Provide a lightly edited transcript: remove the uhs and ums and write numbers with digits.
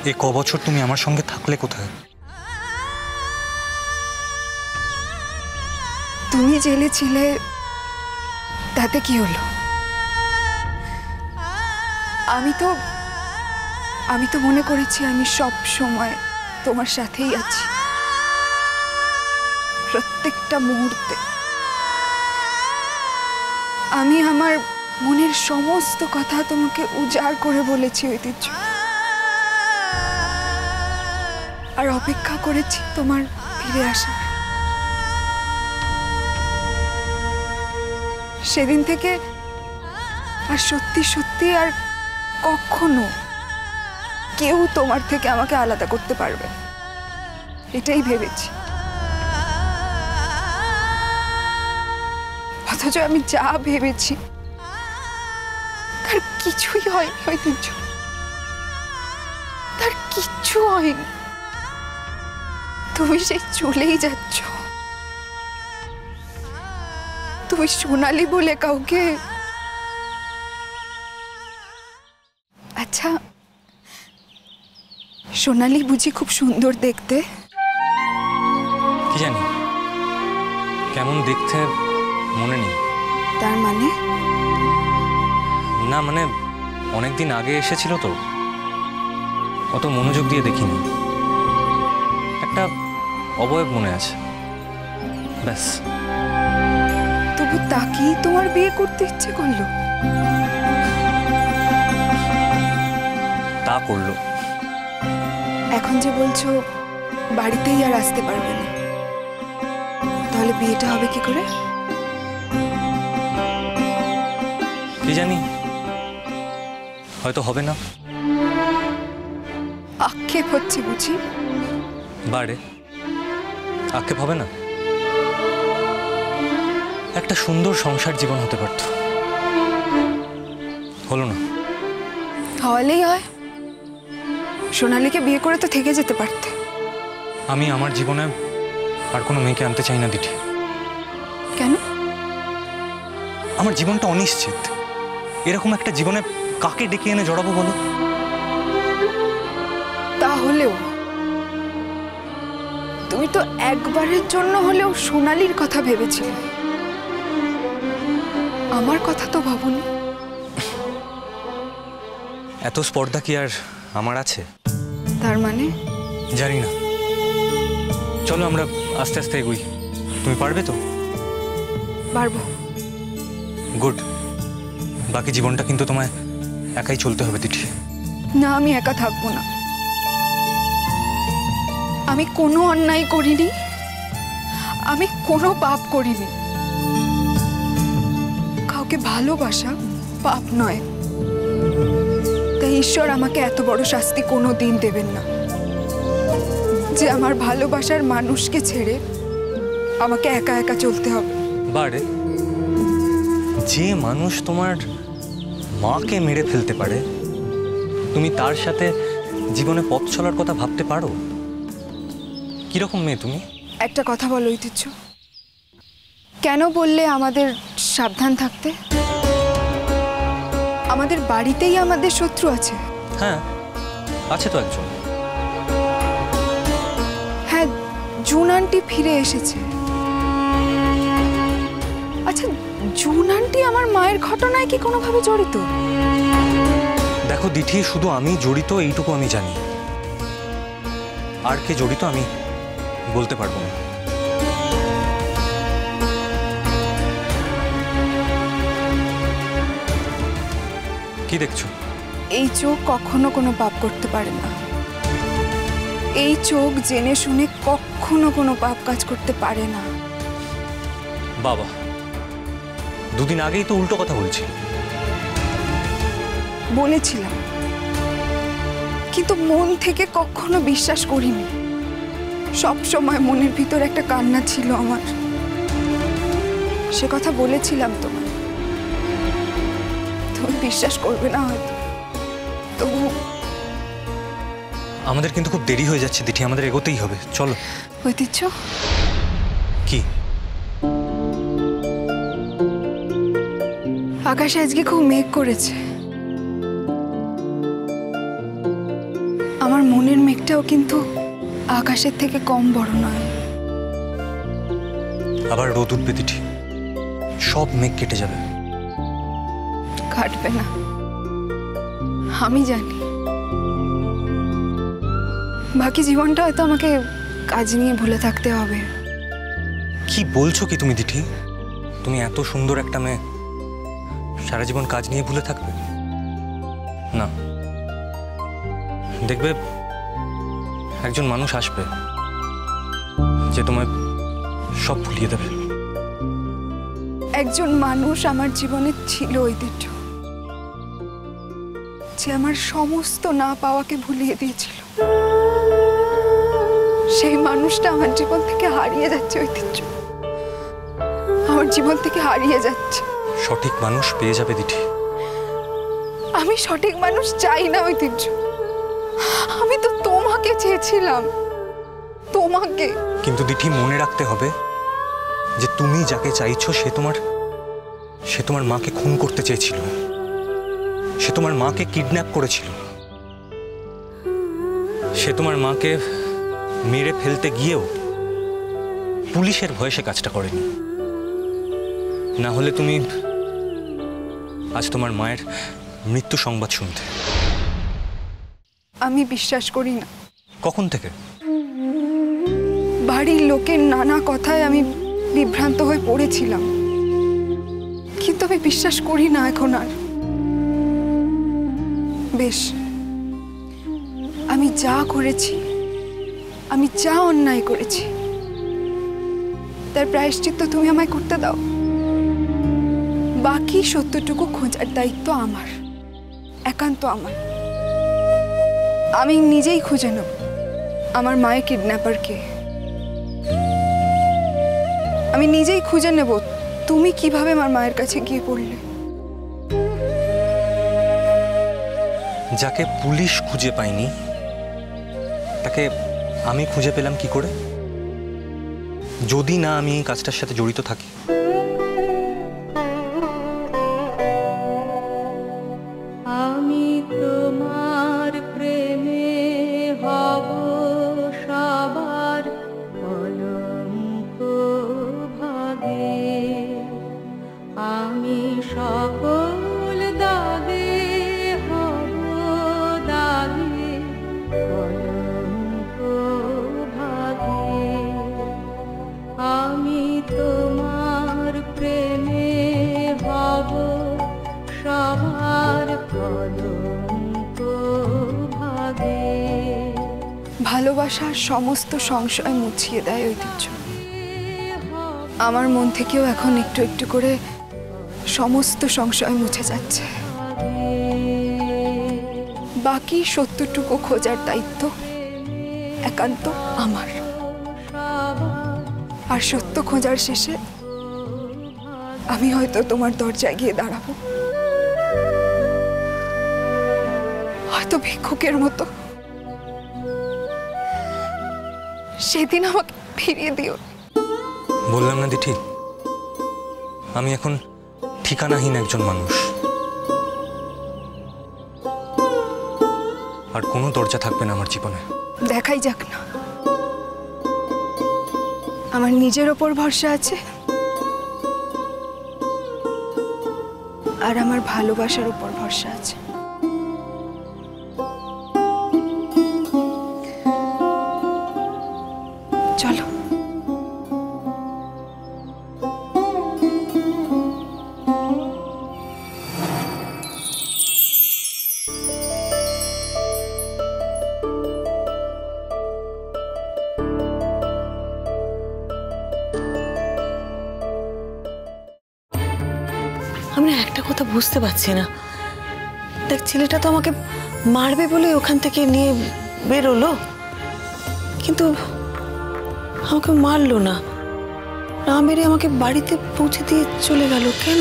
এই ক বছর তুমি আমার সঙ্গে থাকলে কোথায়? তুমি জেলে ছিলে, তাতে কি হলো? আমি তো মনে করেছি আমি সব সময় তোমার সাথেই আছি, প্রত্যেকটা মুহূর্তে। আমি আমার মনের সমস্ত কথা তোমাকে উজাড় করে বলেছি ঐতিহ্য, আর অপেক্ষা করেছি তোমার ফিরে আসা। সেদিন থেকে আর সত্যি সত্যি আর কখনো কেউ তোমার থেকে আমাকে আলাদা করতে পারবে, এটাই ভেবেছি। অথচ আমি যা ভেবেছি তার কিছুই হয়নি ঐতিহ্য, তার কিচ্ছু হয়নি। তুমি সেই চলেই যাচ্ছ। তুমি সোনালি বলে কাউকে, আচ্ছা সোনালি বুঝি খুব সুন্দর দেখতে? কি জানি, কেমন দেখতে মনে নেই। তার মানে? না মানে অনেকদিন আগে এসেছিল তো, অত মনোযোগ দিয়ে দেখিনি। একটা অবয়ব মনে আছে, ব্যাস। তবু তাকেই তোমার বিয়ে করতে ইচ্ছে করলো? তা করলো। এখন যে বলছো বাড়িতেই আর আসতে পারবে না, তাহলে বিয়েটা হবে কি করে? কি জানি, হয়তো হবে না। আক্ষেপ হচ্ছে বুঝি? বারে আক্ষেপ হবে না? একটা সুন্দর সংসার জীবন হতে পারত, হলো না। হলেই হয়, সোনালীকে বিয়ে করে তো থেকে যেতে পারতে। আমি আমার জীবনে আর কোনো মেয়েকে আনতে চাই না দিঠি। কেন? আমার জীবনটা অনিশ্চিত। এরকম একটা জীবনে কাকে ডেকে এনে জড়াবো বলো? তাহলেও তুমি তো একবারের জন্য হলেও সোনালীর কথা ভেবেছিলে, আমার কথা তো ভাবনি। এত স্পর্ধা কি আর আমার আছে? তার মানে? জানি না। চলো আমরা আস্তে আস্তে এগোই। তুমি পারবে তো? পারবো। গুড। বাকি জীবনটা কিন্তু তোমায় একাই চলতে হবে দিঠি। না, আমি একা থাকবো না। আমি কোনো অন্যায় করিনি, আমি কোনো পাপ করিনি। কাউকে ভালোবাসা পাপ নয়, তাই ঈশ্বর আমাকে এত বড় শাস্তি কোনো দিন দেবেন না যে আমার ভালোবাসার মানুষকে ছেড়ে আমাকে একা একা চলতে হবে। বারে যে মানুষ তোমার মাকে মেরে ফেলতে পারে, তুমি তার সাথে জীবনে পথ চলার কথা ভাবতে পারো? কিরকম মেয়ে তুমি? একটা কথা বলো ঐতিহ্য, কেন বললে আমাদের সাবধান থাকতে? আমাদের বাড়িতেই আমাদের শত্রু আছে। হ্যাঁ আছে তো একজন। হ্যাঁ, জুন আন্টি ফিরে এসেছে। আচ্ছা, জুন আন্টি আমার মায়ের ঘটনায় কি কোনোভাবে জড়িত? দেখো দিঠি, শুধু আমি জড়িত এইটুকু আমি জানি, আর কে জড়িত আমি বলতে পারবো না। কি দেখছো? এই চোখ কখনো কোনো পাপ করতে পারে না। এই চোখ জেনে শুনে কখনো কোনো পাপ কাজ করতে পারে না। বাবা, দুদিন আগেই তো উল্টো কথা বলছি। বলেছিলাম, কিন্তু মন থেকে কখনো বিশ্বাস করিনি। সব সময় মনের ভিতর একটা কান্না ছিল আমার, সে কথা বলেছিলাম তোমায়। তুমি বিশ্বাস করবে না হয়তো, তবু। আমাদের কিন্তু খুব দেরি হয়ে যাচ্ছে দিঠি, আমাদের এগোতেই হবে। চলো। ঐতিহ্য, কি? আকাশে আজকে খুব মেঘ করেছে। আমার মনের মেঘটাও কিন্তু আকাশের থেকে কম বড় নয়। আবার রোদ উঠবে দিঠি, সব মেঘ কেটে যাবে। কাটবে না, আমি জানি। বাকি জীবনটা হয়তো আমাকে কাজ নিয়ে ভুলে থাকতে হবে। কি বলছো কি তুমি দিঠি? তুমি এত সুন্দর একটা মেয়ে, সারা জীবন কাজ নিয়ে ভুলে থাকবে? না, দেখবে একজন মানুষ আসবে যে তোমায় সব ভুলিয়ে দেবে। একজন মানুষ আমার জীবনে ছিল ঐতিহ্য, যে আমার সমস্ত না পাওয়াকে ভুলিয়ে দিয়েছিল। সেই মানুষটা আমার জীবন থেকে হারিয়ে যাচ্ছে ঐতিহ্য, আমার জীবন থেকে হারিয়ে যাচ্ছে। সঠিক মানুষ পেয়ে যাবে দিঠি। আমি সঠিক মানুষ চাই না ঐতিহ্য, আমি তো তোমাকে চেয়েছিলাম, তোমাকে। কিন্তু দিঠি মনে রাখতে হবে যে তুমি যাকে চাইছো সে তোমার মাকে খুন করতে চেয়েছিল, সে তোমার মাকে কিডন্যাপ করেছিল, সে তোমার মাকে মেরে ফেলতে গিয়েও পুলিশের ভয়ে সে কাজটা করেনি। না হলে তুমি আজ তোমার মায়ের মৃত্যু সংবাদ শুনতে। আমি বিশ্বাস করি না। কখন থেকে? বাড়ির লোকের নানা কথায় আমি বিভ্রান্ত হয়ে পড়েছিলাম, কিন্তু আমি বিশ্বাস করি না এখন আর। বেশ, আমি যা করেছি, আমি যা অন্যায় করেছি, তার প্রায়শ্চিত্ত তুমি আমায় করতে দাও। বাকি সত্যটুকু খোঁজার দায়িত্ব আমার, একান্ত আমার। আমি নিজেই খুঁজে নেব আমার মায়ের কিডন্যাপার কে। আমি নিজেই খুঁজে নেব তুমি কিভাবে আমার মায়ের কাছে গিয়ে পড়লে। যাকে পুলিশ খুঁজে পায়নি তাকে আমি খুঁজে পেলাম কি করে? যদি না আমি এই কাজটার সাথে জড়িত থাকি। আমি তোমার প্রেমে হব সবার কলঙ্ক ভাগে, আমি সকল দাগে হব দাগে কলঙ্ক ভাগে। আমি তোমার প্রেমে হব সবার কলঙ্ক ভাগে। ভালোবাসার সমস্ত সংশয় মুছিয়ে দেয় ঐতিহ্য। আমার মন থেকেও এখন একটু একটু করে সমস্ত সংশয় মুছে যাচ্ছে। বাকি সত্যটুকু খোঁজার দায়িত্ব একান্ত আমার। আর সত্য খোঁজার শেষে আমি হয়তো তোমার দরজায় গিয়ে দাঁড়াবো, হয়তো ভিক্ষুকের মতো। সেদিন আমাকে ফিরিয়ে দিও। বললাম না দিঠি, আমি এখন ঠিকানাহীন একজন মানুষ, আর কোনো দরজা থাকবে না আমার জীবনে। দেখাই যাক না। আমার নিজের ওপর ভরসা আছে, আর আমার ভালোবাসার উপর ভরসা আছে। চলো। আমি না একটা কথা বুঝতে পারছি না। দেখ, ছেলেটা তো আমাকে মারবে বলে ওখান থেকে নিয়ে বেরোলো, কিন্তু আমাকে মারলো না, না মেরে আমাকে বাড়িতে পৌঁছে দিয়ে চলে গেল কেন?